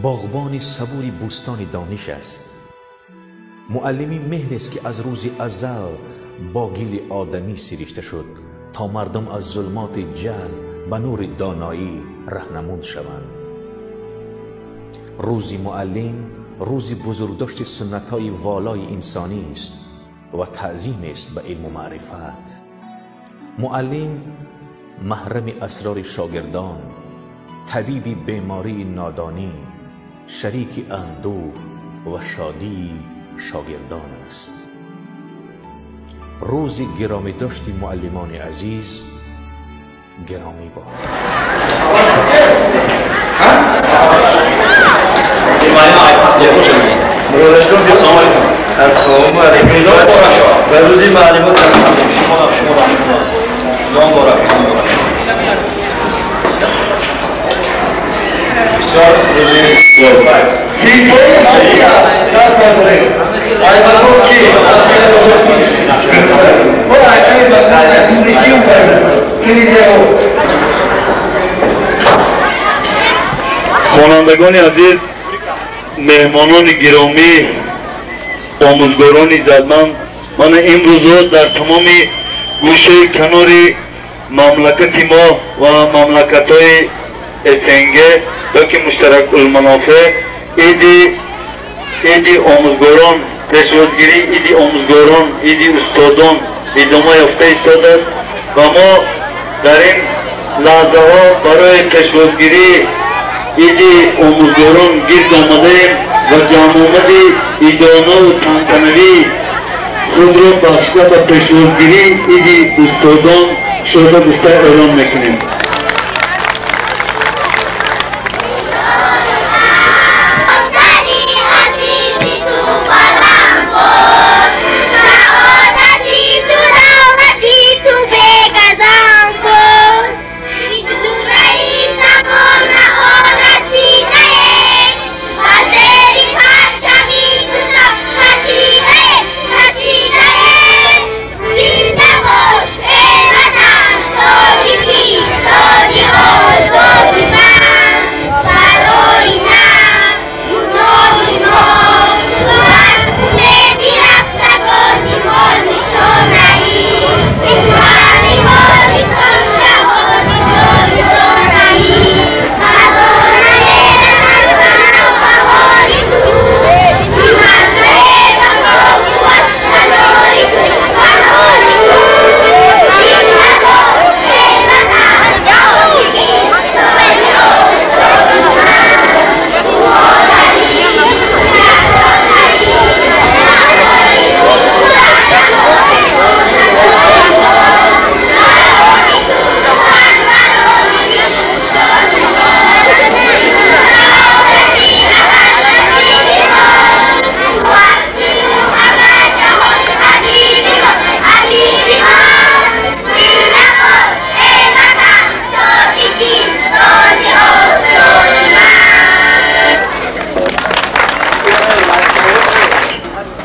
باغبان صبوری بوستان دانش است. معلمی مهر است که از روز ازل با گیل آدمی سرشته شد تا مردم از ظلمات جهل به نور دانایی رهنمون شوند. روزی معلم روزی بزرگداشت سنت‌های والای انسانی است و تعظیم است به علم و معرفت. معلم محرم اسرار شاگردان، طبیب بیماری نادانی، شریک اندوه و شادی شاگردان است. روز گرامی داشت معلمان عزیز گرامی باد. السلام علیکم. به روزی معلومات خوانندگان عزیز، مهمانان گرامی، آموزگاران عزتمند، من امروز در تمام گوشه کنار مملکت ما و مملکت‌های اسنگه که مشترک المنافع ایدی آموزگاران پیشوازگیری، ایدی آموزگاران، ایدی استادان ادامه یافته ایستاده است و ما در این لحظه ها برای پیشوازگیری ایدی آموزگاران گرد آمدیم و جمع آمدی ایدانه و تنتنوی خود را بخشیده به پیشوازگیری ایدی استادان شده گفته اعلام میکنیم.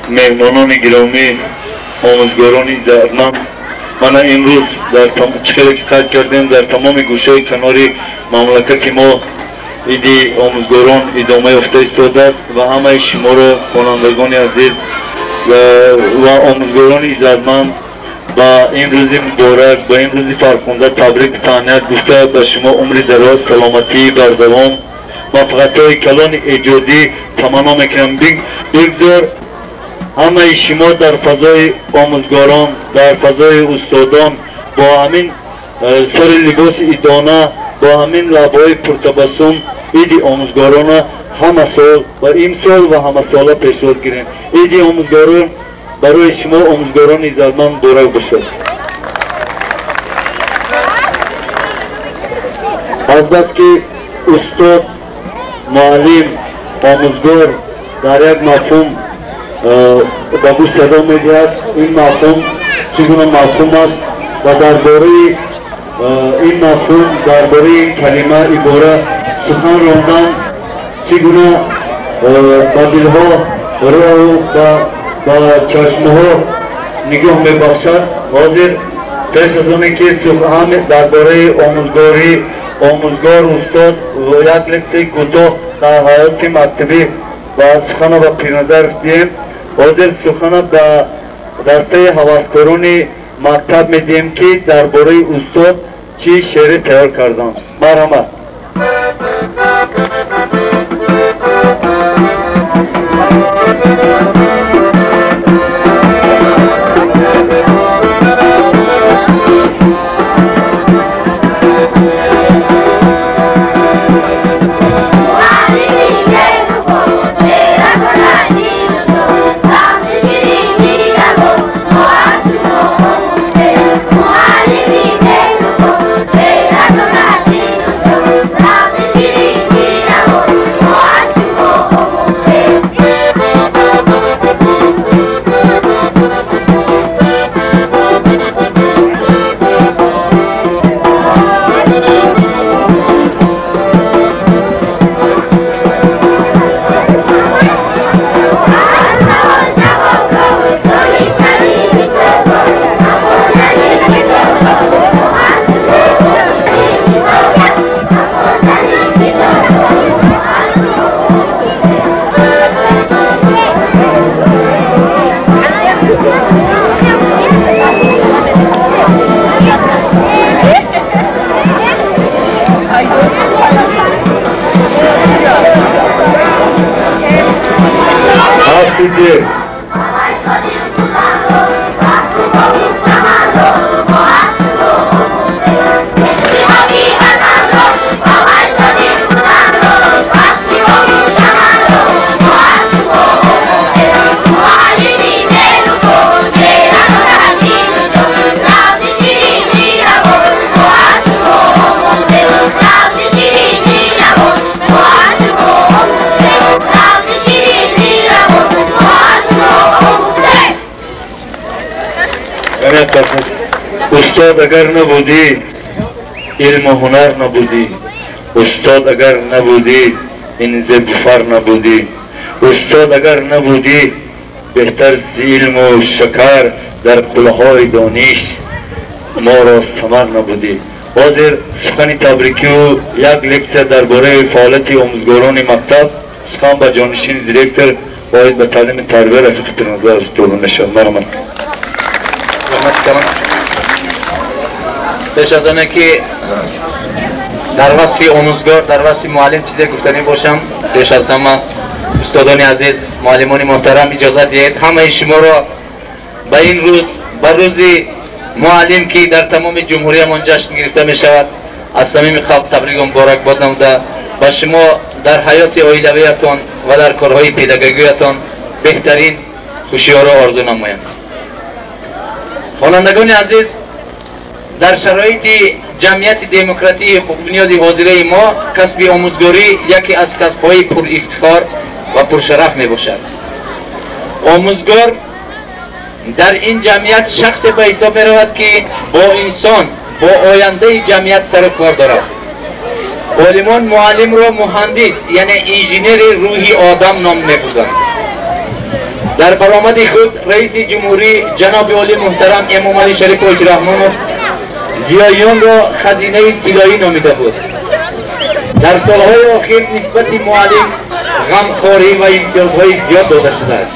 مهمانان گرامی، آموزگاران عزتمند، من امروز در چخیلی که قید کردیم در تمام گوشه کناری مملکت ما ایدی آموزگاران ادامه یافته ایستاده و همه شما را خوانندگان عزیز و آموزگاران عزتمند با این روز مبارک، با این روز فرخنده تبریک تهنیت گفته به شما عمر دراز، سلامتی بردوام، موفقیت‌های کلان ایجادی تمنا میکنم. بگذار همه شما در فضای آموزگاران، در فضای استادان با همین سر لباس ایدانه، با همین لبهای پرتبسم ایدی آموزگاران همه سال و امسال و همه ساله پیشواز گیریم. ایدی آموزگاران برای شما آموزگاران عزتمند مبارک باشد. از بس که استاد، معلم، آموزگار در یک مفهوم به گوش صدا می‌دهد، این مفهوم چگونه مفهوم است و درباره این مفهوم، درباره این کلمه عباره سخن راندن چگونه به دلها و به چشمها نگاه می‌بخشد. حاضر پیش از آنکه سخن درباره آموزگاری آموزگار استاد و یک لکسی کوتاه در حیات مکتبی و سخن به پیرنظر دیم. حاضر سخن در دسته هوسکاران مکتب میدیم که درباره استاد چی شعر تیار کردن. مرحمت. استاد اگر نبودی علم و هنر نبودی، استاد اگر نبودی این زبفر نبودی، استاد اگر نبودی بهتر از علم و شکر در قلهای دانش ما را ثمر نبودی. حاضر سخن تبریکی و یک لکچر درباره فعالیت آموزگاران مکتب سخن به جانشین دیرکتور باید به تعلیم تربیت رفیق پیرنظر استاد نشد. مرحمت. پیش از آنه که در وصف آموزگار، در وصف معلم چیزی گفتنی باشم، پیش از همه استادان عزیز، معلمان محترم اجازه دهید همه شما را به این روز، به روز معلم که در تمام جمهوری ما جشن گرفته می شود، از صمیم قلب تبریک و مبارکباد نموده به شما در حیات عائلویتان و در کارهای پداگوژیتان بهترین خوشی‌ها را آرزو نمایم. خوانندگان عزیز، در شرایط جمعیت دموکراتی بنیاد حاضره ما کسب آموزگاری یکی از کسب‌های پر افتخار و پرشرف می باشد. آموزگار در این جمعیت شخص به حساب می رود که با انسان، با آینده جمعیت سر و کار دارد. عالمان معلم را مهندس یعنی انجینر روحی آدم نام می‌برند. در برآمد خود رئیس جمهوری جناب عالی محترم امام علی شریف حاجی رحمانov ضیاییان را خزینه طلایی نامیده بود. در سالهای آخر نسبت معلم غمخواری و امتیازهای زیاد داده شده است.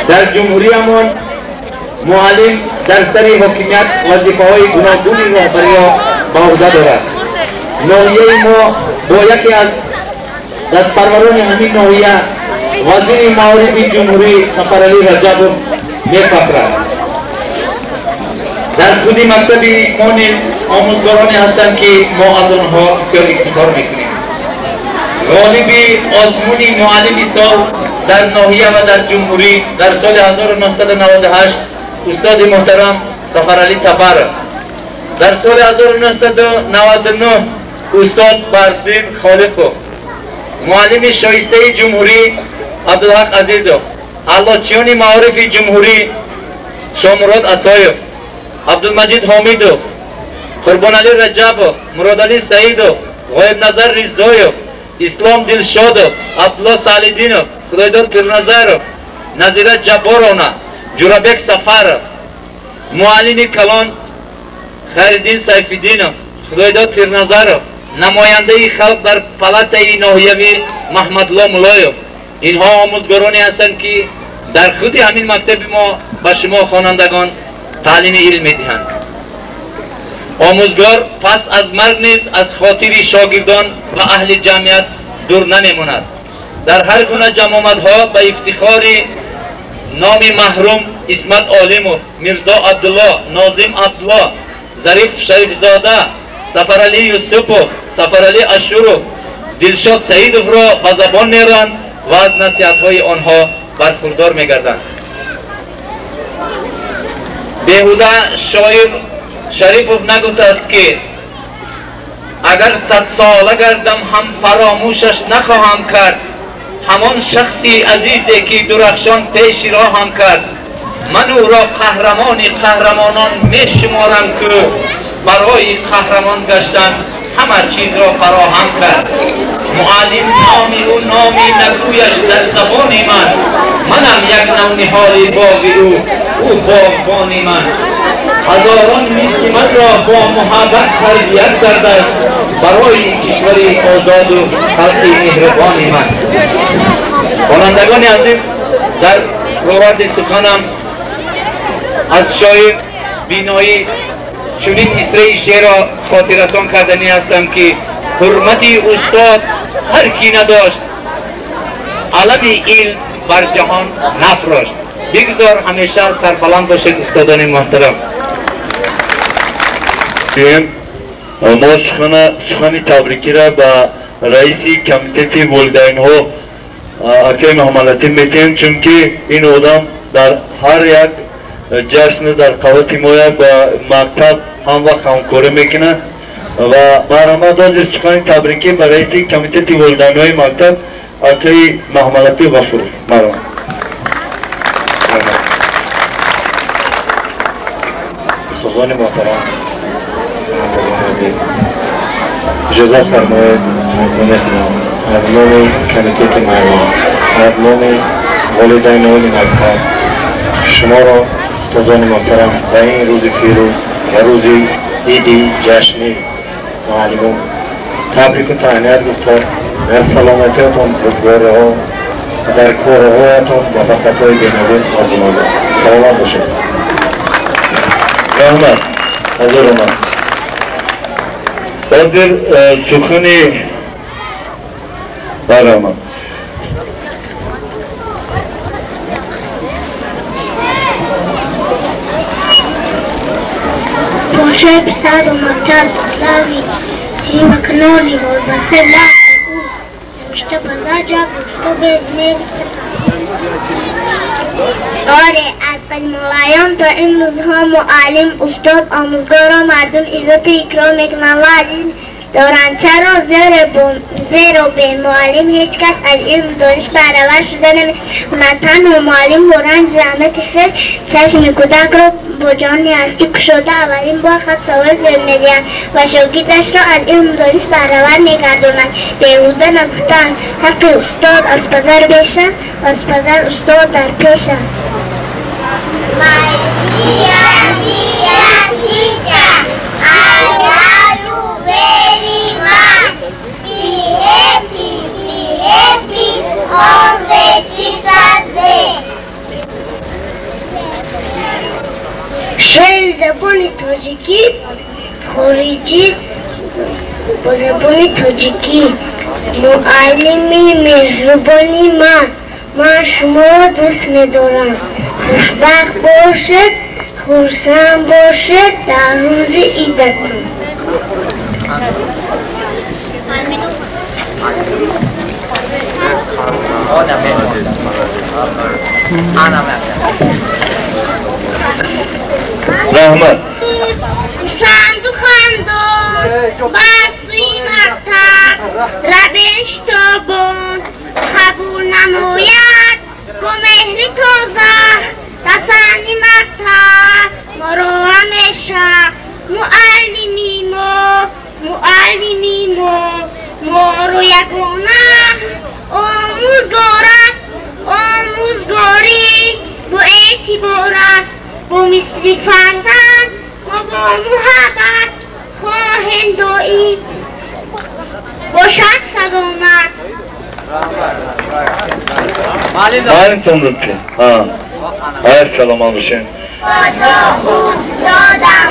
در جمهوری امان معلم در سر حاکمیت وظیفه‌های گوناگونی را برای به عهده دارد. ناحیه ما با یکی از دستپروران همین ناحیه وزیر معارف جمهوری سفرعلی رجبov می‌فخرد. در خود مکتب ما نیز آموزگارانی هستند که ما از آنها بسیار افتخار میکنیم. غالب آزمون معلم سال در ناحیه و در جمهوری در سال 1998 استاد محترم سفرعلی تبر، در سال 1999 استاد بردین خالقov، معلم شایسته جمهوری عبدالحق عزیزov، علاتچیان معارف جمهوری شامراد اسایov، عبدالمجید حامیدov، قربانعلی رجبov، مرادعلی سعیدov، غایب نظر رضایov، اسلام دلشادov، عبدالله سعیدینov، خدایداد پیرنظرov، نظیره جبارانه، جورابک سفرov، معلم کلان خیردین سیفالدینov، خدایداد پیرنظرov، نماینده خلق در پلاتای ناحیوی محمدالله ملایف. اینها آموزگارانی هستند که در خود همین مکتب ما به شما خوانندگان تعلیم علم می‌دهند. آموزگار پس از مرگ نیز از خاطر شاگردان و اهل جمعیت دور نمیماند. در هر گونه جمامت‌ها به افتخار نام محروم اسمت عالموف، میرزا عبدالله، ناظم عبدالله، ظریف شریفزاده، سفرعلی یوسفوف، سفرعلی اشورف، دلشاد سعیدوف را به زبان میارند و از نصیحت‌های آنها برخوردار میگردند. بیهوده شاعر شریفوف نگفته است که اگر 100 ساله گردم هم فراموشش نخواهم کرد، همان شخصی عزیزی که درخشان پیش راهم کرد. من او را قهرمان قهرمانان می شمارم که برای قهرمان گشتن همه چیز را فراهم کرد. معلم نامی او نامی نکویش در زبان من، منم یک نونهال باغ او باغبان من. هزاران مسلمان را با محبت تربیت کرده برای کشور آزاد و خلق مهربان من. خوانندگان عزیز، در روایت سخنم از شاعر بینایی چنین مصرع شعر را خاطررسان کردنی هستم که حرمتی استاد هر کی نداشت، علم علم بر جهان نفراشت. بگذار همیشه سربلند باشید استادان محترم. ما سخن تبریکی را به رئیس کمیته والدین ها اکرم محمد میتیم، چون که این آدم در هر یک جشن در قوات ما با مکتب هم وقت همکاری میکنه و برنامه داد سخن تبریکی به رئیس کمیته والدین های مکتب اکرم محمد غفور. سخن محترم اجازه فرمایید از نام کمیته معلوم، از نام والدین های مکتب شما را استادان محترم و این روز فیروز و روز عید جشن معلم تبریک و تهنیت گفتار. در سلامتیتان بزرگواره ها و در کارهایتان و بخطهای بینظیر آزمانده سلامت باشید. رحمت حضور من بازر سخنی برامد باشه پسر و مکتب سلاوی سیم کنالی و بسه لحظه بود مشته بزا جا بشتو بزمید. آره از قدیمالایان تا امروز ها معلم، استاد، آموزگار و مردم عزت اکرام میکنن و عزیز دارن. چرا زیر و به معلم هیچ کس از علم دانش برابر شده نمیست. تن و معلم برنج زحمت خیش چشم کودک را با جان نیستی کشاده اولین بار خط سوال زیر میدهند و شاگردش را از علم دانش برابر میگرداند. بیهوده نگفتن حق استاد از پدر بیشن و از پدر استاد در پیشن. شعر زبان تاجیکی خارجی با زبان تاجیکی. معلمی مهربانی من شما را دوست می‌دارم. خوشبخت باشد، خرسند باشد در روز عیدتون. رحمت خند و خندان بر سوی مکتب روش تابان قبول نماید با مهر تازه دستان مکتب ما رو همیشه معلمی ما رو یگانه آموزگاری با اعتبار است. با مثل فرزند ما با محبت خواهیم دایید. باشد سلامت. معلم تون لطفی هر سلام باشین. بادا خوست دادم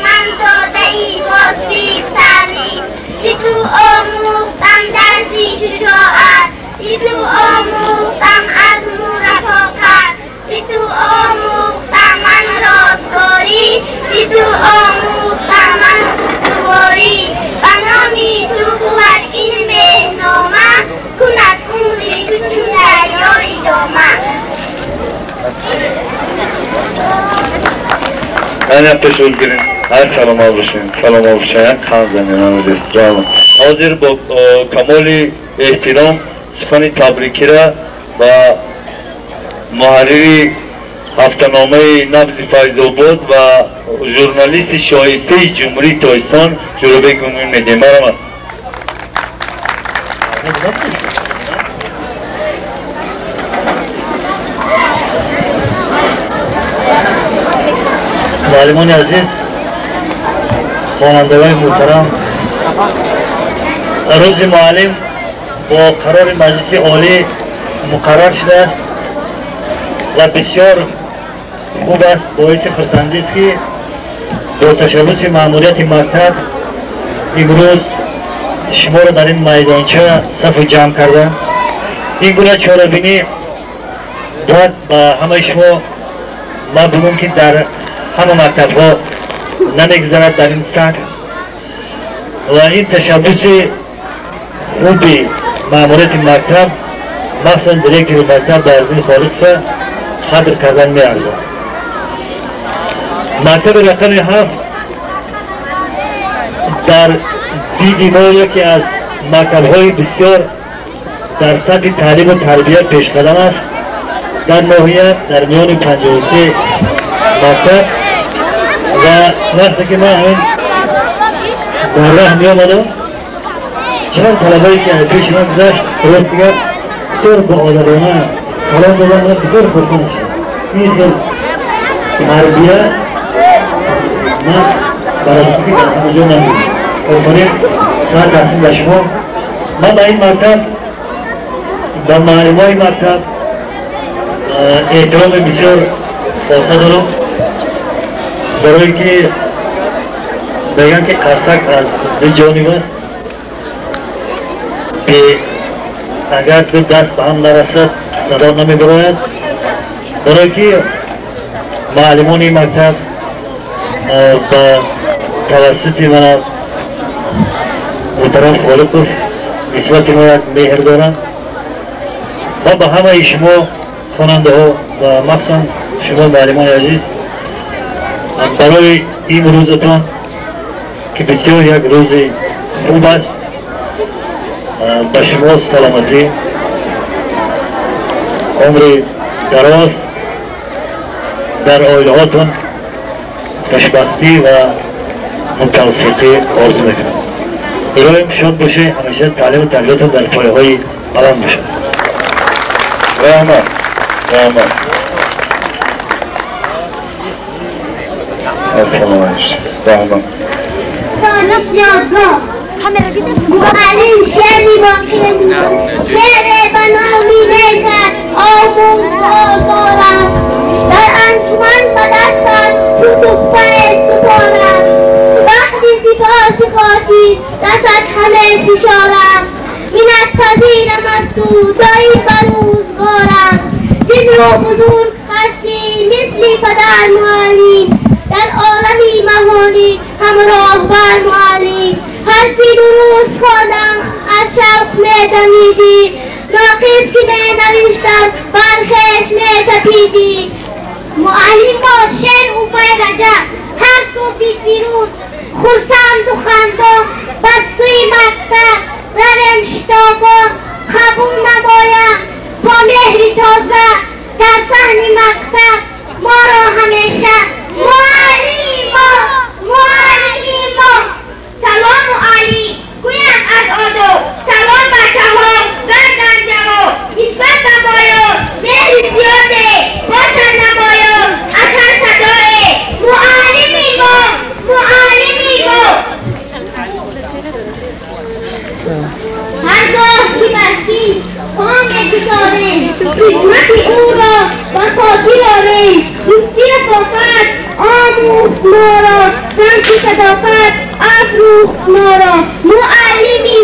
من داده ای با سیخ تعلیم، که تو آموختم درزی شجاعت، که تو آموختم از رفاقت، که تو آموختم من راستگاری، که تو آموختم من دواری، بنامی تو بود این مهنامه، کند عمری تو چون دریای دامه. Yani teşekkür ederim. Her selam alışın. Selam alışayan kan zannedenler. Canım. Hazır bu kamoli ihtiram sıfani tabrikira ve muhariri haftaname Nabzi Fayzobod ve jurnalisti şahiste Cumhuriyet Toystan Cumhuriyet Gümrük Medyamarama. معلمان عزیز، خوانندگان محترم، روز معلم با قرار مجلس عالی مقرر شده است و بسیار خوب است. باعث خرسندی است که با تشبث مأموریت مکتب امروز شما را در این میدانچه صف جمع کردن. این گونه چاره‌بینی باید به همه شما ما بگم که در همه مکتب ها نمیگذارد در این سطح و این تشبث خوبی مأموریت مکتب مخصوصا دیرکتور مکتب در این خارج قدر کردن می ارزد. مکتب رقم 7 در دیدی ما یکی از مکتب های بسیار در سطح تعلیم و تربیت پیش قدم است. در ناحیه در میان 53 مکتب و وقتی که من در راه می آمدم چند طلبایی که پیش من گذشت روز دیگر بسیار با آدرانه سلام دادن و بسیار خوشحال شد. این خیلی تربیت من براستی که در همه جا نمیدیم کنیم ساعت تحصیل به شما. من به این مکتب به معلمای مکتب احترام بسیار خاصه دارم، برای که بگن که قرصک از دو جانب است که اگر دو دست به هم نرسد صدا نمی براید. برای که معلمان مکتب با توسط من محترم خالقوف نسبت ما یک مهر دارم و به همه شما خواننده ها و مخصوصا شما معلمان عزیز برای این روزتان که بسیار یک روز خوب است به شما سلامتی، عمر دراز، در عائله هاتون خوشبختی و متوفقی آرزو میکنم. برایم شاد باشه، همیشه تعلیم و تربیتتون در پایه های علم باشه. رحمت رحمت رحمت دانش یازگاه معلم شعری باقی شعر بنامی نیزد آموزگار دارد، در انجمن به دستت چون دختر سپارم، وقتی سپاس خاطی دستت همه فشارم، منت پذیرم از تو دایی بر روزگارم، زن و بزرگ هستی مثل پدر معلم، در عالمی مهانی همراه بر معلم، حرفی درست خواندم از شوق میدمیدی، ناقص که بنوشتم بر خشم تپیدی. معلم با شعر او رجب هر سو پیروز خرسند و خندان بر سوی مکتب رویم شتابان، قبول نمایم با مهری تازه در صحن مکتب ما را همیشه معلما سلام و عالی گویم از آدو سلام بچه ها گردن جوان نسبت به بایان مهری زیاده باشد نمایان از هر صدای معلمی ما ستاره خدمت او را با خاطر آریم دوستی رفاقت آموخت ما را شمس صداقت افروخت ما را معلمی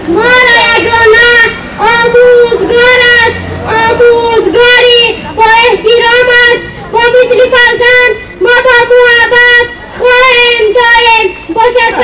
ما را یگانه آموزگار است آموزگاری با احترام است با مثل فرزند ما با محبت خواهیم دایم باشد.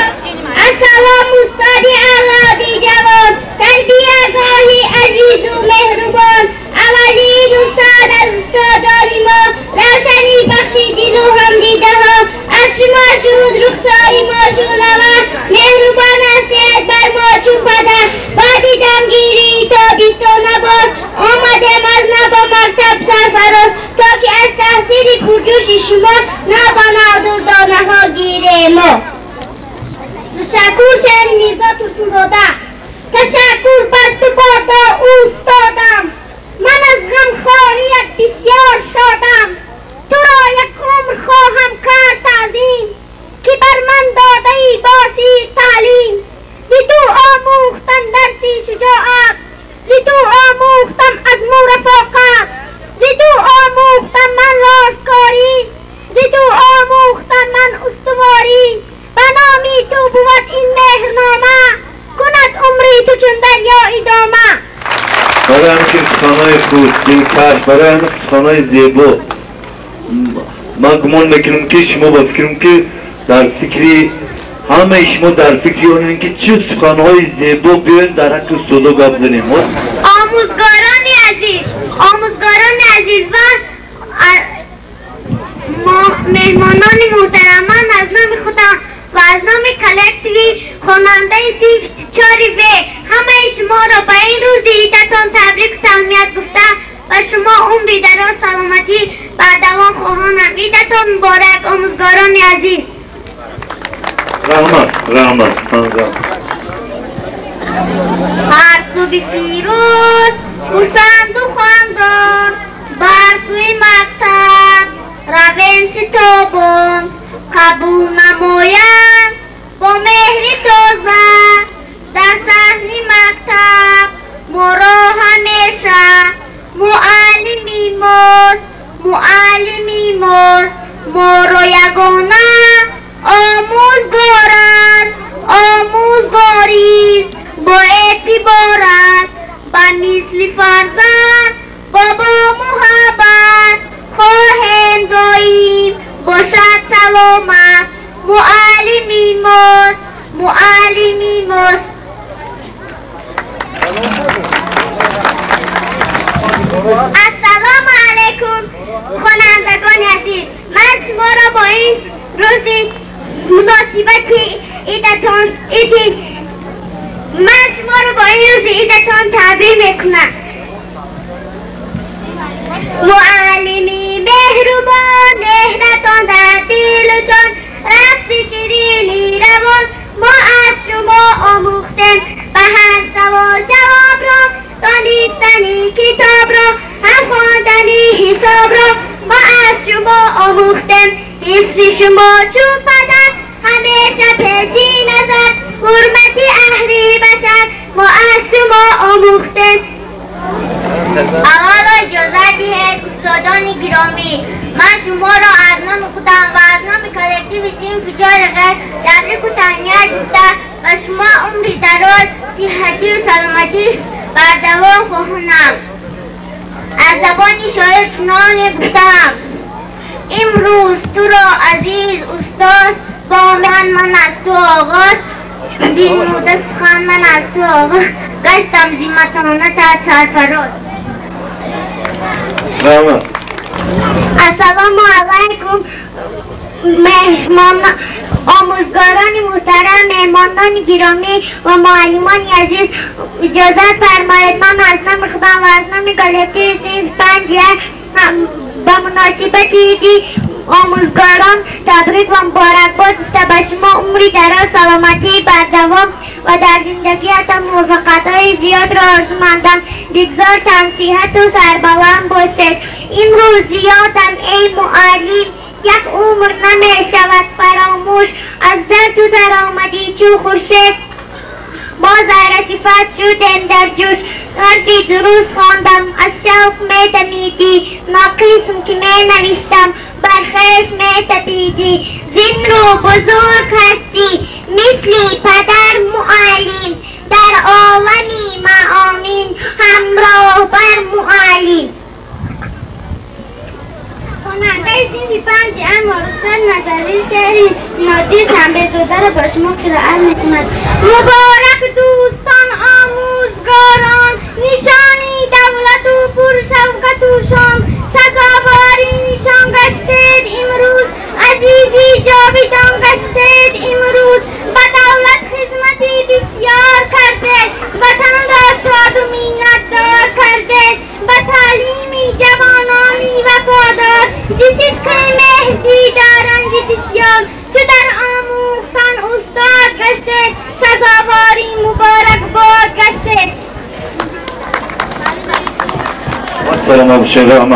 السلام استاد اولادی جوان تربیه‌گاهی عزیز و مهربان اولین استاد از استادان ما روشنی بخشی دل و هم دیده ها از شما شد رخساری ما شلوه مهربان هستید بر ما چون پدر بعد دمگیری تا بیستانه باز آمدیم از نبا مکتب سرفراز تا که از تحصیل پرجوش شما نبا دردانه ها گیره ما. تشکر شهر میرزا ترسون زاده. تشکر بر تو بادا اوستادم من از غمخواریت بسیار شادم تو را یک عمر خواهم کرد تعظیم که بر من داده ای باسی تعلیم زی تو آموختم درسی شجاعت زی تو آموختم از مو رفاقت زی تو آموختم من راستکاری زی تو آموختم من استواری به نامی تو بود این مهرنامه کند عمری تو چون دریا ادامه. برای همچین خانه‌های خوب دلکش برای همین خانه‌های زیبا من گمان میکنم که شما با فکرم که در فکری همه شما در فکری اونین که چه خانه‌های زیبا بیاین در حق استادا گپ زنیم. آموزگاران عزیز و مهمانان محترم از نام خودم و از نام کلکتیوی خواننده صنف 4 همه شما را به این روز عیدتان تبریک و تهنیت گفته و شما عمری دراز سلامتی و دوام خواهانم. عیدتان مبارک آموزگاران عزیز. رحمت هر صبح فیروز خرسند و خواندان بر سوی مکتب رویم شتابان قبول نمایند با مهری تازه در صحن مکتب ما را همیشه معلمی ماست ما را یگانه آموزگاری با اعتبارت به مثل فرزند بابا محبت خواهیم داییم باشد سلامت معلمی ماست. السلام علیکم خوانندگان عزیز من شما را با این روز مناسبت عیدتان تبریک میکنم. معلمی مهربان مهنتان در دل و جان رقص شیرینی روان ما از شما آموختیم به هر سوال جواب را دانستنی کتاب را هم خواندنی حساب را ما از شما آموختیم حفظ شما چون پدر همیشه پیشی نظر حرمت اهل بشر ما از شما آموختیم. اولا اجازه دهید استادان گرامی من شما را از نام خودم و از نام کلکتیو صنف 4 تبریک و تهنیت گفته و شما عمری دراز صحتی و سلامتی بر دوام خواهانم. از زبان شاعر چنان گفتم امروز تو را عزیز استاد با من از تو آغاز بیموده سخن من از تو آغاز گشتم زیمتانه تا سرفراز. السلام علیکم آموزگاران محترم مهمانان گرامی و معلمان عزیز اجازت فرمایید من از نام خودم و از نام کلکتیو صنف 5 به مناسبت عید آموزگاران تبریک و مبارکباد گفته به شما عمری دراز سلامتی بر دوام و در زندگیتان موفقیت‌های زیاد را آرزومندم. بگذارتان صحت و سربلند باشد. امروز زیادم ای معلم یک عمر نمی شود فراموش از در تو در آمدی چو خورشید با کثیفت شدیم در جوش. حرفی درست خواندم از شوق می دمیدی، ناقصم که می نوشتم بر خشم می تپیدی. زین رو بزرگ هستی مثل پدر معلم، در عالمی معامین همراه بر معلم. خواننده سینی 5 اما استاد نظری شهری نادیر شنبه زاده را با شما قرائت می‌کند. مبارک دوستان آموزگاران، نشانی دولت و پرشوکت و شان، سزاواری نشان گشتید امروز، عزیزی جاویدان گشتید امروز. به دولت خدمتی بسیار کردید، وطن را شاد و منتدار کردید. به تعلیمی جوانانی وفادار، صدق مهدی دارنج بسیار، چو در آموختن استاد گشتید، سزاواری مبارک باد گشتید. السلام علیکم.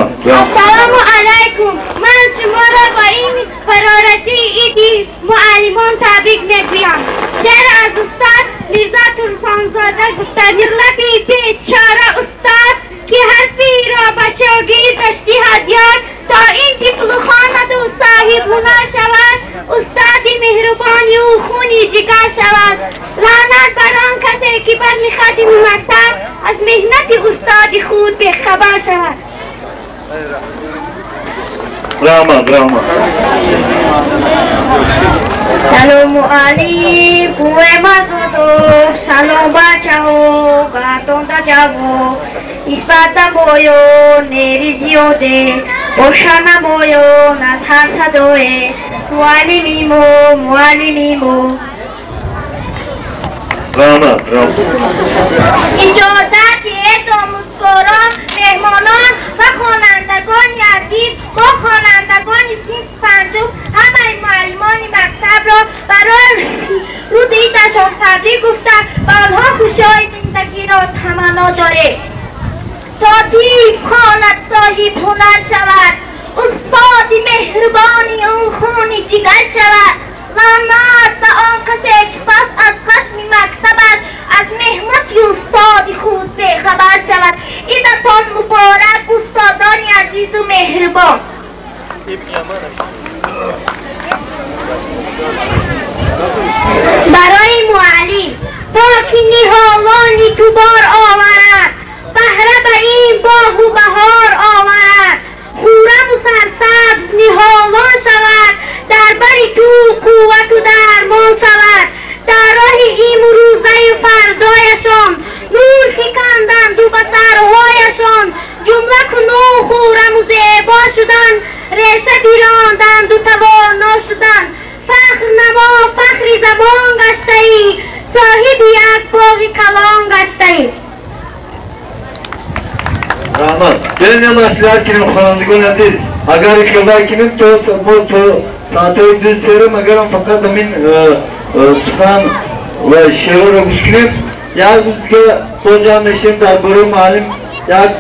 من شما را با این فرارتی ایدی معلمان تبریک میگویم. شعر از استاد میرزا ترسانزاده گفته: لبی بیچاره استاد که حرفی را به شاگردش دهد یاد، تا این طفل خواند و صاحب هنر شود، استاد مهربانی و خونی جگر شود. لعنت بر آن کسی که بر خادم مکتب از مهنت استاد خود بخبر شود. برام. سلام علیکم مزودوب، سلام بچه ها گردان دا جوو، نسبت نمایان نیری زیاده، باشن نمایان از هر صدای، معلمیمو. اجازت آموزگاران، مهمانان و خوانندگان عزیز، با خوانندگان صنف 5 همه معلمان مکتب را برای روز عیدشان تبریک گفته و آنها خوشای زندگی را تمنا داره. تا طیب خواند صاحب هنر شود، استاد مهربانی او خونی جگر شود. لعنت به آن کسی که پس از ختم مکتب از مهمت استاد خود بخبر شود. عیدتان مبارک استادان عزیز و مهربان. برای معلم تا که نهالانی تو بار آورد، بهره به این باغ و بهار آورد، خورم و سرسبز نهالان شود، در بری تو قوت و درمان شود. در راه امروزه و فردایشان نور فکندند و به سرهایشان، جمله کنو خورم و زیبا شدن، ریشه براندند و توانا شدن. فخر نما فخر زبان گشته ای، صاحب یک باغ کلان گشته ای. Benim yamaçlar kinim خوانندگان عزیز، اگر خبر کنیم تو ساعتهای düz سرم، اگر هم فقط همین سخن و شعر رو گوش کنیم، یک روز که خونجا میشیم در گروه معلم یک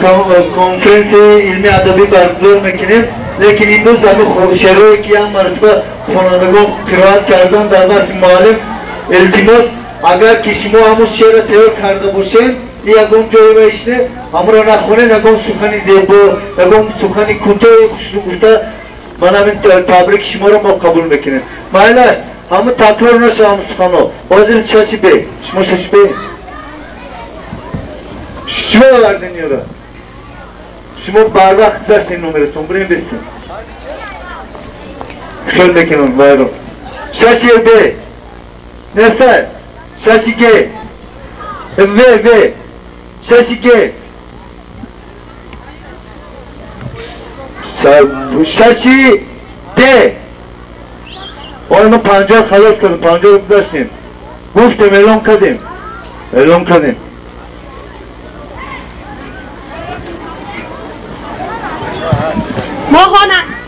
کنفرانس علمی ادبی برگزار میکنیم. لیکن این روز همین شعرهایی که هم مرتبه خوانندگان قرائت کردن در وقت معلم، التماس اگر که شما همون شعر تیار کرده باشین، یکم جایی بایشته همون را نخونه، نگم سخنی زیبا، نگم سخنی کوتاه خوشو گفته، من همین تبریک شما را ما قبول میکنیم. مایل است همون تکرار نشه همون سخنها. حاضر شاشی بی، شما شاشی بی شما بردین یارا، شما بر وقت درسین نمرتون برین بستین خیل بکنون بایرون. شاشی بی نفر، شاشی گی و شاشی گی شاشی ده ما 50 خلاص کردیم، 50 رو برسیم گفتیم اعلام کردیم.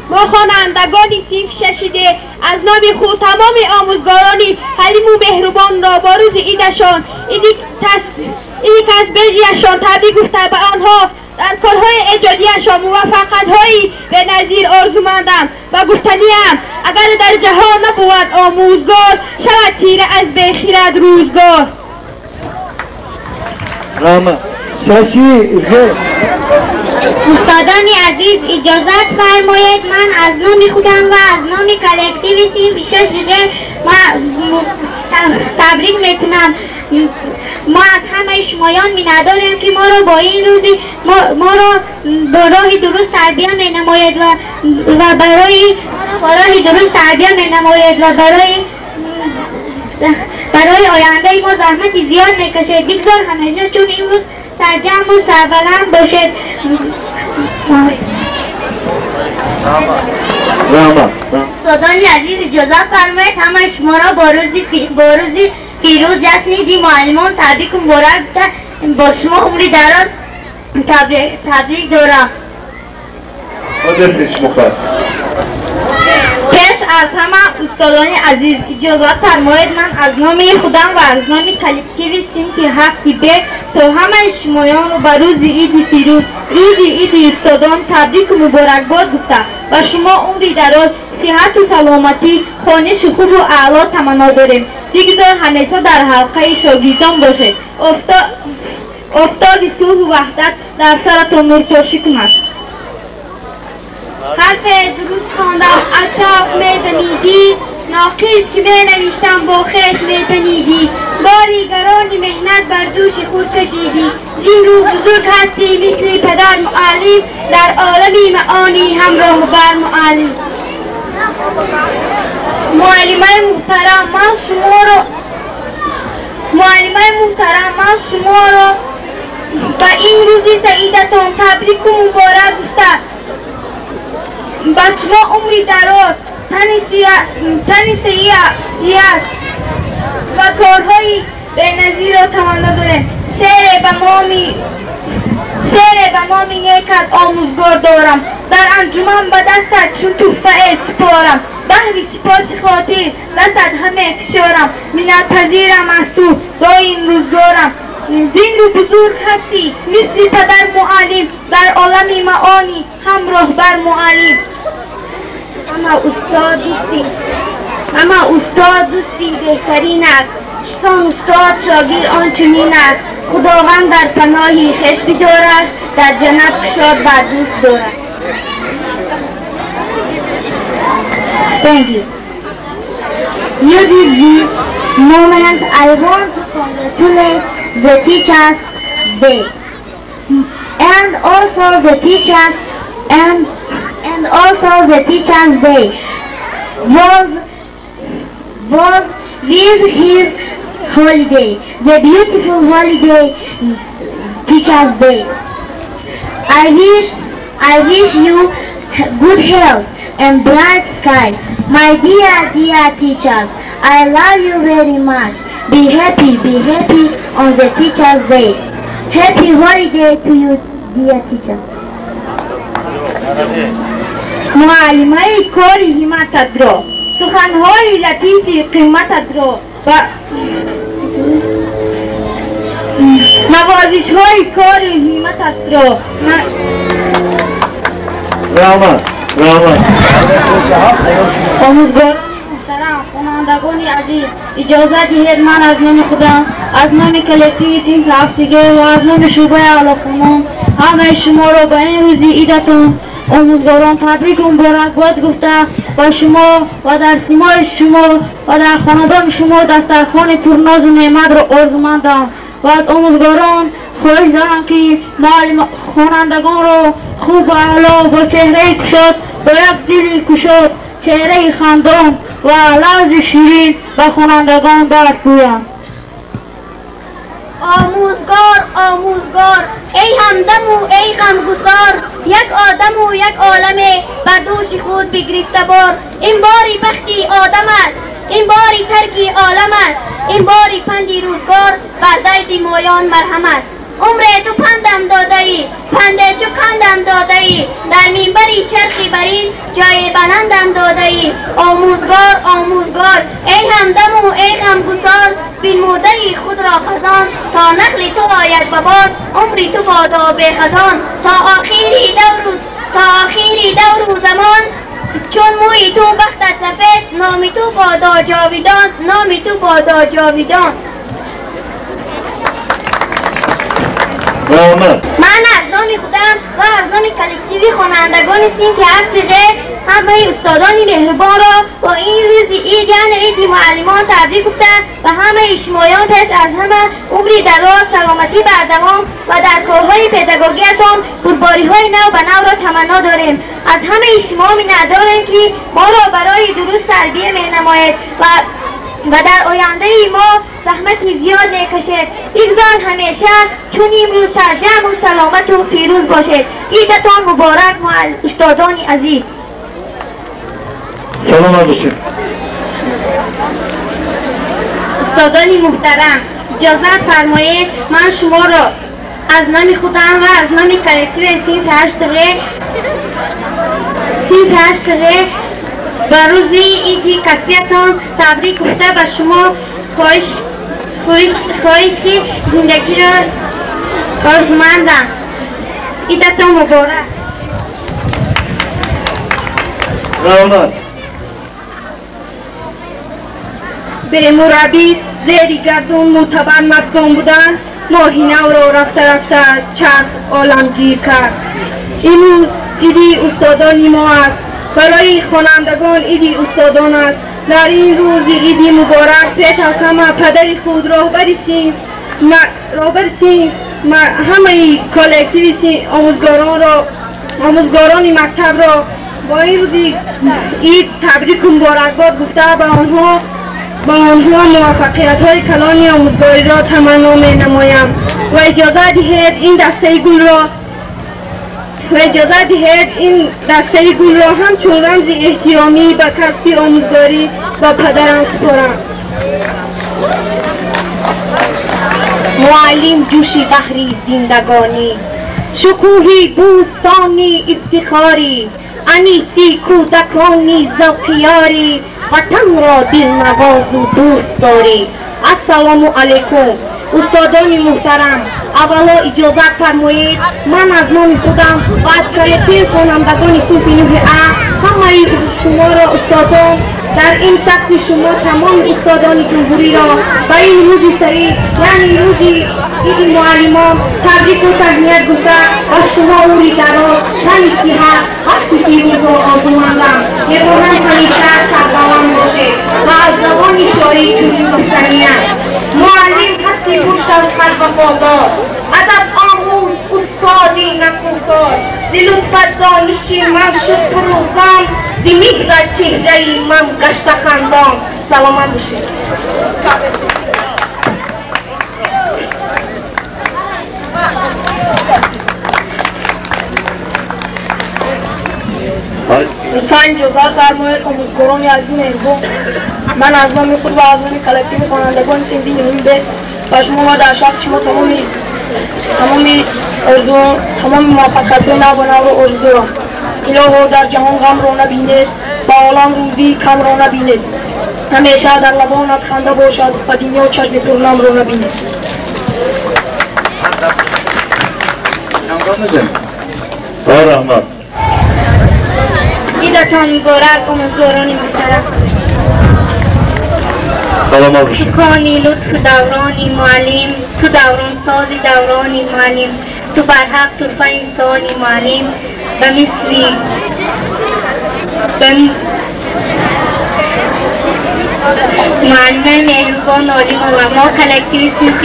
ما خوانندگان صنف 6 از نام خود تمام آموزگارانی حلیم و مهربان را با روز عیدشان، عیدی کسبیشان تبریک گفته به آنها در کارهای ایجادیشان موفقیت‌هایی به نظیر آرزومندم و گفتنیم اگر در جهان نبود آموزگار، شود تیره از بخیرت روزگار. راما ششی غیر استادان عزیز اجازت فرمایید من از نام خودم و از نام کلکتیو صنف 6 تبریک میکنم. ما از همه شمایان می‌نداریم که ما را با این روزی ما را با راه درست تربیت می‌نماید و برای درست تربیت می‌نماید و برای آینده ما زحمت زیاد می‌کشید. بگذار همیشه چون این روز سرجم و سربلند باشد. استادان عزیز اجازت فرمایید همه شما را با روزی پیروز جشن عید معلمان تبریک و مبارک گفتم. با شما عمری دراز تبریک دارم. پیش از همه استادان عزیز اجازت فرمایید من از نام خودم و از نام کلکتیو صنف 7 ب تا همه شمایان رو به روز عید پیروز روز عید استادان تبریک و مبارکباد گفتم و شما عمری دراز صحت و سلامتی خوانش خوب و اعلا تمنا داریم. بگذار همیشه در حلقه شاگردان باشید. آفتاب صلح و وحدت در سرتان نورپاشی کند. حرف درست خواندم از چاپ میدمیدی ناقص که بنویشتم با خشم میتنیدی باری گرانی مهنت بر دوش خود کشیدی زین رو بزرگ هستی مثل پدر معلم در عالمی معانی همراه بر معلم. معلمای محترم من شما را به این روزی سعیدتان تبریک و مبارک گفتم. به شما عمری دراز تن سیاحت و کارهای بینظیر را تمنا داریم. شعر به ما می نیکت آموزگار دارم در انجمن به دستت چون تحفه سپارم بهر سپاس خاطر دستت همه فشارم منت پذیرم از تو دایم روزگارم زین رو بزرگ هستی مثل پدر معلم در عالم معانی همراه بر معلم. اما استاد دوستی بهترین است چون استاد شاگرد آنچنین است خداوند در پناهی خوش بدارش در جنت کشاد بر دوست دارد. Thank you. Use this moment I want to congratulate the Teachers Day and also the Teachers Day was with his holiday, the beautiful holiday Teachers Day. I wish you good health and bright sky. My dear teachers, I love you very much. Be happy on the Teachers Day. Happy holiday to you, dear teachers. معلمای کاری همتت را سخنهای لطیف قیمتت را و نوازشهای کار همتت را آموزگاران محترم خوانندگان عزیز اجازه دهید من از نام خودم از نام کلکتیو صنف 7 و از نام شعبه اعلی خانم همه شما را به این روزی عیدتان آموزگاران تبریک و مبارکباد گفته و شما و در سیمای شما و در خاندان شما دسترخوان پرناز و نعمت را آرزومندم و از آموزگاران خواهش دارم که خوانندگان را خوب و اعلی با چهره کشاد با یک دل کشاد چهره خندان و لحظ شیرین به خوانندگان برفرویند. آموزگار ای همدم و ای غمگسار یک آدم و یک عالمه بر دوش خود بگرفته بار این باری بختی آدم است این باری ترکی عالم است این باری پندی روزگار بر درد مایان مرهم است عمر تو پندم داده ای پنده چو کندم داده ای در منبری چرخی برین جای بلندم داده ای آموزگار ای همدم و ای غمگسار بنموده خود را خزان تا نخل تو آید ببار عمری تو بادا به خزان تا آخری دور و زمان چون موی تو بختت سفید نامی تو بادا جاویدان من از نام خودم و از نام کلکتیوی خوانندگان سین که هفته همه استادان مهربان را با این روز عید یعنی عید معلمان تبریک گفتند و همه شمایانتش از همه عمری دراز، سلامتی بردوام و در کارهای پداگوژیتان پرباری‌های نو به نو را تمنا داریم. از همه شما می‌نداریم که ما را برای درست تربیت می‌نمایید و در آینده ما زحمت زیاد نکشید. ایگزان همیشه چون امروز سرجم و سلامت و پیروز باشید. عیدتان مبارک استادان عزیز. سلام باشید. استادان محترم اجازت فرمایید من شما را از نام خودم و از نام کلکتیو سین تشتغه و روزی ایدی کسبیتان تبریک گفته به شما خواهشی زندگی را آرزومندم. عیدتان مبارک. به مربی زیری گردون معتبر مدگان بودن ماهینه را رفته چند عالمگیر کرد. این ایدی استادانی ما است. برای خوانندگان ایدی استادان است. در این روز ایدی مبارک پیش از همه پدر خود راهبر سین همه کالکتیو سین آموزگاران مکتب را با این روز عید تبریک و مبارکباد گفته به آنها موفقیت‌های کلان آموزگاری را تمنا می‌نمایم و اجازه دهید این دسته گل را همچون رمز احترامی به کسب آموزگاری و پدرم سپارم. معلم جوشی بحری زندگانی، شکوهی بوستانی افتخاری، انیسی کودکانی ذوقیاری، وطن را دلنواز و دوست داری. السلام علیکم استادان محترم. اولا اجازت فرمایید من از نام خودم و از کلکتیو خوانندگان صنف 9A همه شما را استادان در این شخص شما تمام استادان جمهوری را و این روز سعید یعنی روز عید معلمان تبریک و تهنیت گفته و شما عمری دراز و صحت وقت پیروز را آرزومندم. می‌خواهم همیشه سربلند باشید و از زبان شاعری چنین گفتنی‌ام: معلم هستی پرشوق وفادار، ادب آموز استادی نکوکار، ز لطفت دانشی من شد فروزان، ز مهرت چهره‌ی من گشت خندان. سلامت باشید. لطفاً اجازت فرمایید آموزگاران عزیز مهربان من از نام خود و از نام کلکتیو خوانندگان صنف 9B و شما و در شخص شما تمام موفقیت‌های نو و نو را آرزو دارم. الهی در جهان غم را نبینید و عالم روزی کم را نبینید. همیشه در لبانت خنده باشد و دنیا چشم پرنم را نبینید. رحمت. عیدتان مبارک آموزگاران محترم. سلام باشید. تو کانی لطف دورانی معلم، تو دوران سازی دورانی معلم، تو برحق طرفه انسانی معلم به مثلی معلم مهربان عالی و ما کلکتیو صنف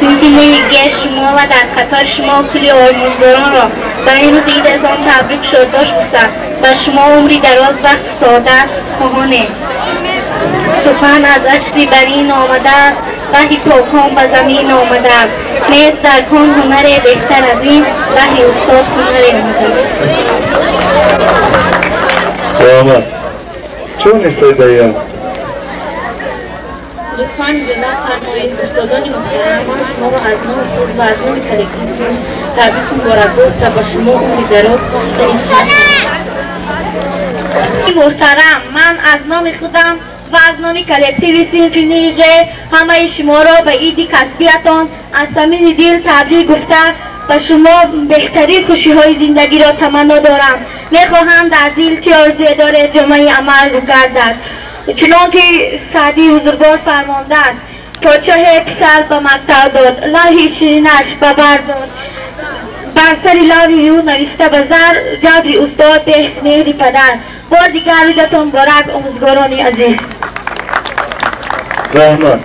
9G شما و در قطار شما کلی آموزگاران را در این روز عیدتان تبریک شادداشت گفتم و شما عمری دراز وقت سعادت خواهانید. سخن از عشقی برین آمده وحی پاکان به زمین آمده نیست در کن هنر بهتر از این وحی استاد هنر آمده. سلامت. چون استعدایم؟ لطفاً اجازت فرمایید استادان محترم من شما را از نام خود و از نام کلکتیو تبریک مبارکباد و شما عمری دراز محترم من از نام خودم و از نام کلکتیو صنف 9G همه شما را به عید کسبیتان از صمیم دل تبریک گفته و شما بهترین خوشی‌های زندگی را تمنا دارم. می‌خواهم در دل چه آرزویی دارید جامعه عمل گردد چنانکه سعدی بزرگوار فرمانده است: پادشاه پسر به مقتل داد، لوح شیرینش به بر داد، بر سر لاوی او نویسته به زر جبری استاد مهدی پدر. بار دیگر روزتان مبارک آموزگاران عزیز. رحمت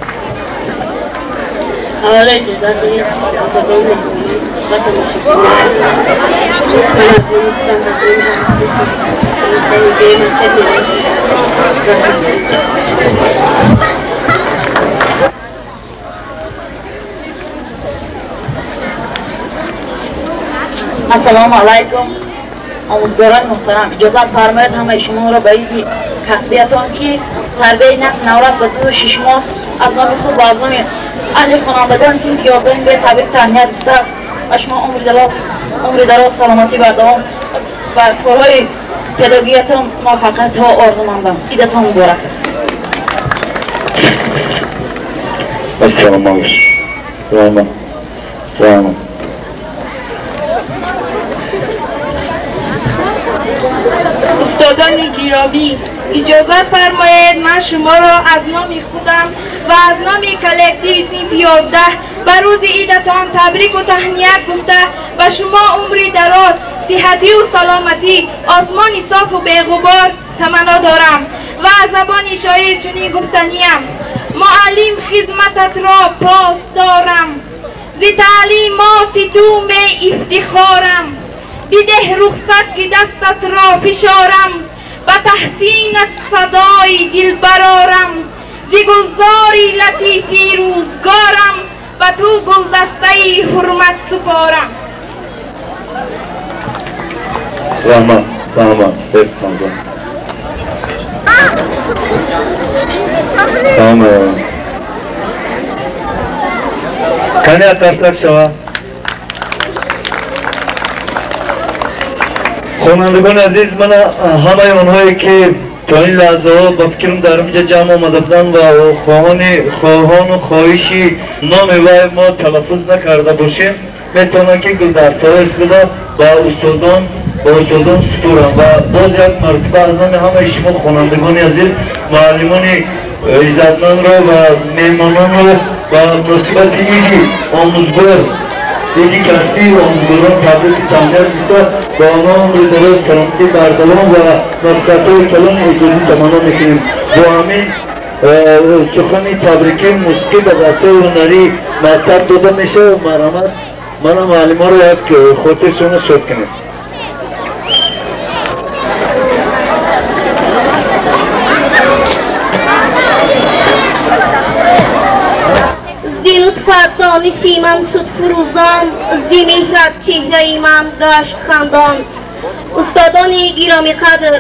حالا اجازه دارید السلام علیکم آموزگاران محترم، اجازه فرمایید همه شما را به این کسبیتان که تربیت نسل نورس به طول 6 ماه از نام خود و از نام اهل خانوادگان تیم که یادداریم به تبریک تهنیت گفته و شما عمر دراز سلامتی بر دوام و کارهای پداگوژیتان موفقیت ها آرزومندم. عیدتان مبارک. السلام علیکم. رحمت استادان گرامی، اجازه فرمایید من شما را از نام خودم و از نام کلکتیو صنف 11 به روز عیدتان تبریک و تهنیت گفته و شما عمری دراز، صحتی و سلامتی، آسمانی صاف و بی‌غبار تمنا دارم و از زبان شاعر چنین گفتنیم: معلم خدمتت را پاس دارم، ز تعلیمات تو می افتخارم، بده رخصت که دستت را فشارم، به تحسینت صدای دل برارم، ز گلزاری لطیفی روزگارم، و تو گلدسته حرمت سپارم. رحمت کنی اترتک شوا خوانندگان عزیز، من همه اونهایی که تا این لحظه ها با فکرم در اینجا جمع آمده بودن و خواهان و خواهشی نام وی ما تلفظ نکرده باشیم میتونم که گلدسته‌های اصطلاح با استادان سپورم و باز یک مرتبه از نام همه شما خوانندگان عزیز، معلمان عزتمند را و مهمانان را و مناسبت عید آموزگار یکی کسی و آموزگاران تبریک تهنیت گفته با آنها عمر دراز سلامتی بر دوام و موفقیت‌های کلان ایجادی تمنا میکنیم. با همین سخن تبریکی موسیقی به دسته هنری مطلب داده میشه و مرحمت من معلمان را یک خاطرشون شد کنیم. زی لطفت دانشی من شد فروزان، زی مهرت چهره من گشت خندان. استادان گرامی قدر،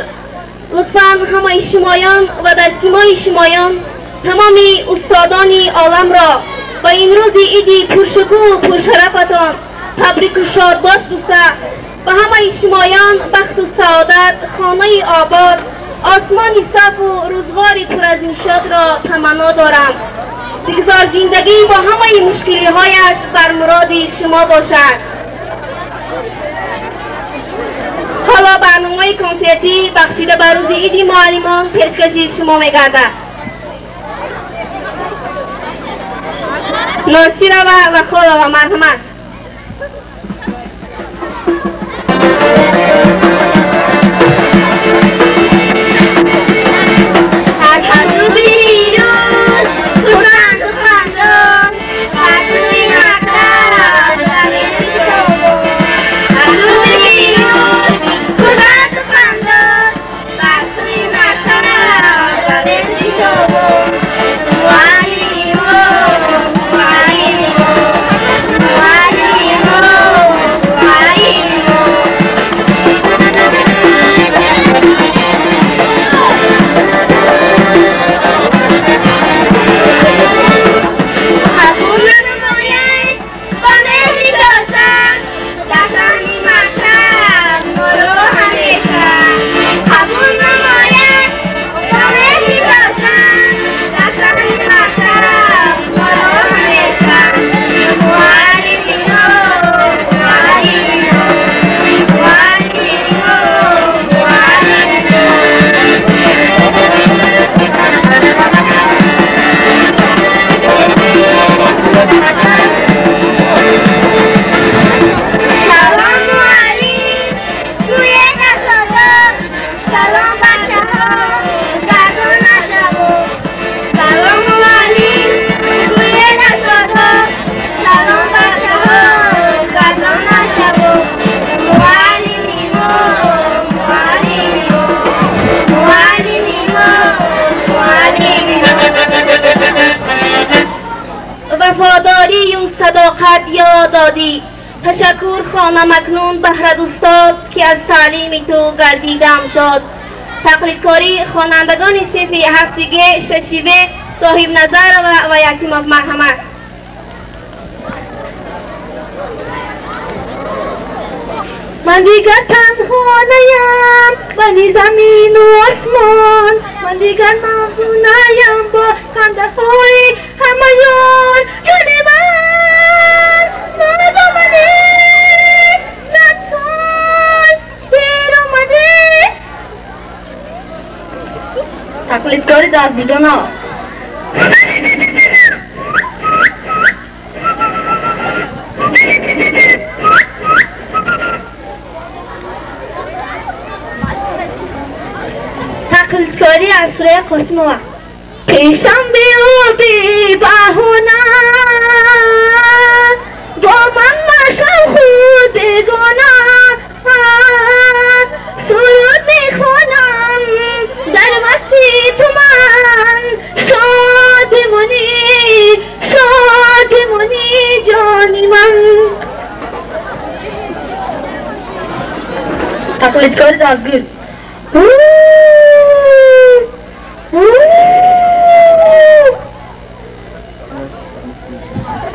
لطفاً همه شمایان و در سیمای شمایان تمام استادان عالم را با این روز عیدی پرشکوه و پرشرفتان تبریک و شاد باش گفته و همه شمایان بخت و سعادت، خانه آباد، آسمانی صاف و روزگاری پر از نشاط را تمنا دارم. بگذار زندگی با همه مشکلی هایش بر مراد شما باشد. حالا برنامه کنسرتی بخشیده بر روز عید معلمان پیشکشی شما می‌گردد. ناصیر و خدا و مرحمت. Wow. وفاداری و صداقت یاد دادی. تشکر خوانم اکنون بهر استاد که از تعلیم تو گردیدم شد. تقلیدکاری خوانندگان صنف هفتگی ششیوه صاحب نظر و یتیم از مرحمت. من دیگر تنها نیم بنی زمین و آسمان، من دیگر موضوع نیم با خنده های همایان. جان من باز آمده، نسال دیر آمده. تقلیدکاری دست بیدون ها. تقلیدکاری از سوره قاسم. پیشم بیو بی بهونه با من مشم خود بگونه، سرود میخونم در مستی تو من. شادمانی شادمانی جانی من. تقلیدکاری دستگیر.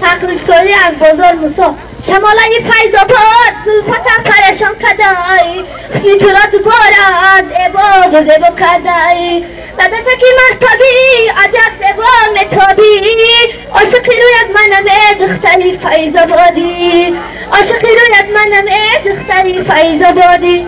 تقلیدکاری از بازار موسی. شمالای فیض‌آباد زلفتم پریشان کردی، حسنی تو را دوباره زیبا و زیبا کردی. در درسکی مرتبی عجب زیبا متابی، عاشقی رویت منم ای دختری فیض‌آبادی، عاشقی رویت منم ای دختری فیض‌آبادی.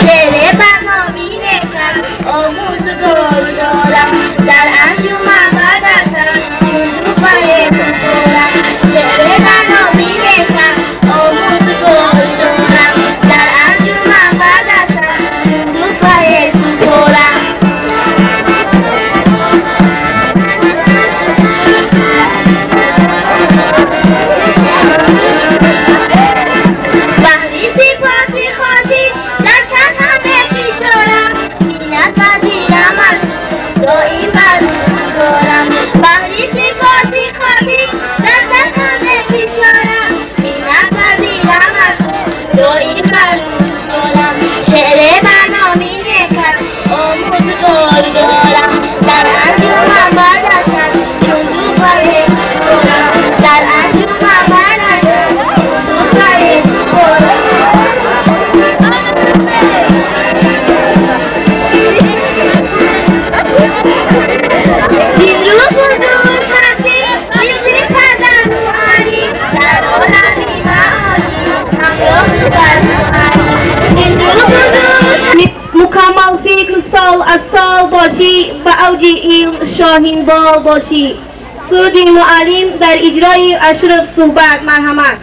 شعر برنامی نکرد آموزگار دارم، در انجمن بدستم چون روپای دارم. شعر برنامی نکرد آموزگار دارم، در انجمن بدستم چون روپای دارم. مکمل فکر سال از سال باشی و اوج علم شاهین بال باشی. سرود معلم در اجرای اشرف صحبت. مرحمت.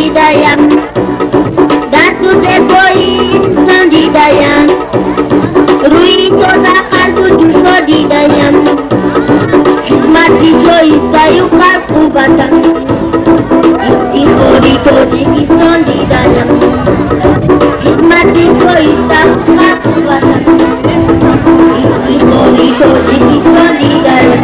دیدایم در تو زیبایی انسان دیدایم روی تو در قلب و جوشا دیدایم خدمتی تو ایستای و قلب و وطن افتخاری تاجیکستان دیدایم خدمتی تو ایستای و قلب و وطن افتخاری تاجیکستان دیدایم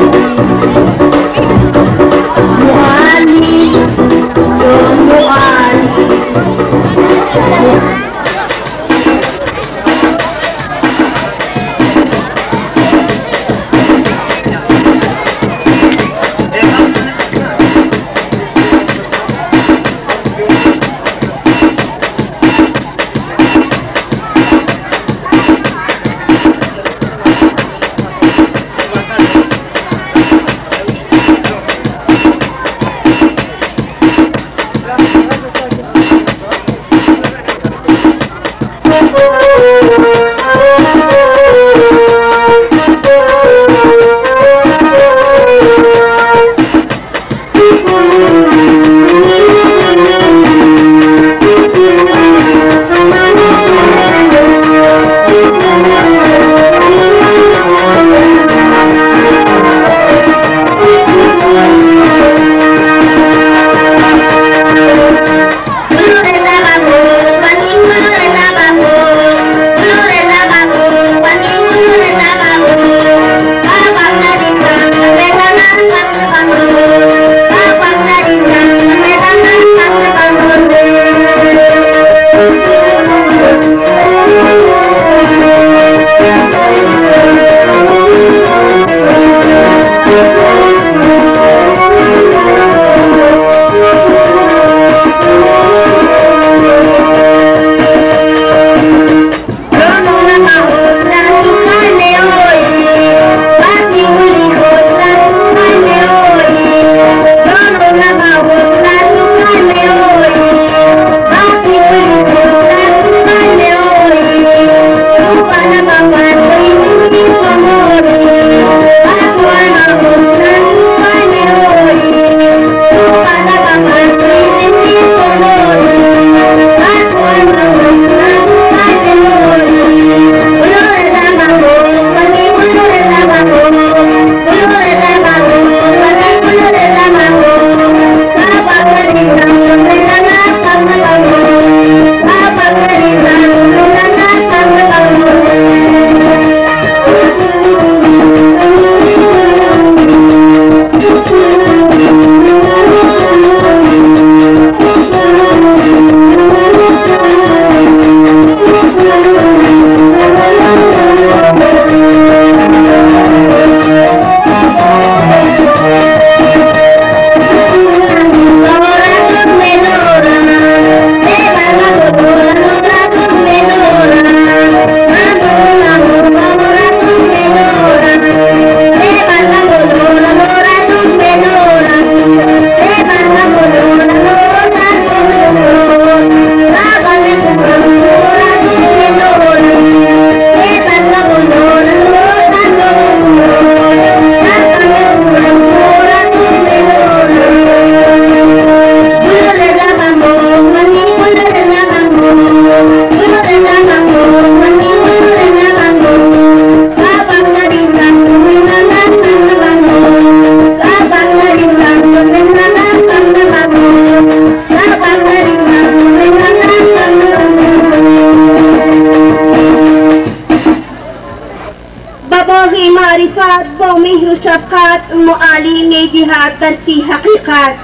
معلم تو معلم شفقت معالی می‌دهد درسی حقیقت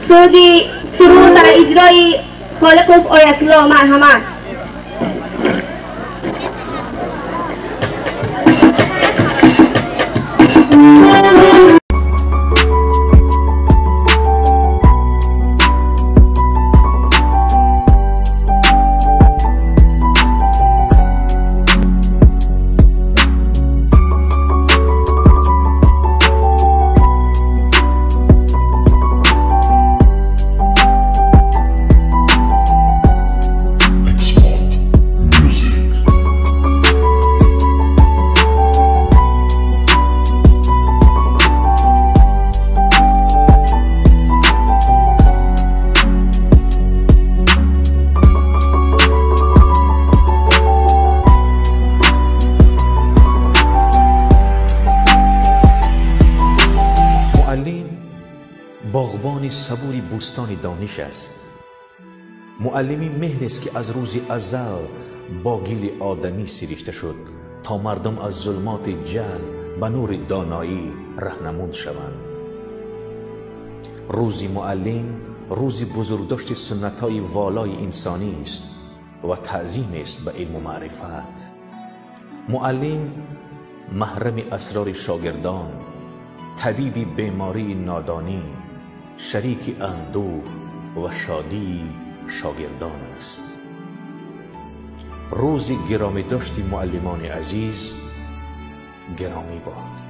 سرود در اجرای خالق آیت الله مرحمت. بوستان دانش است. معلمی مهر است که از روز ازل با گیل آدمی سریشته شد تا مردم از ظلمات جهل به نور دانایی رهنمون شوند. روزی معلم روزی بزرگداشت سنت‌های والای انسانی است و تعظیم است به علم و معرفت. معلم محرم اسرار شاگردان، طبیبی بیماری نادانی، شریک اندوه و شادی شاگردان است. روز گرامی داشتی معلمان عزیز گرامی باد.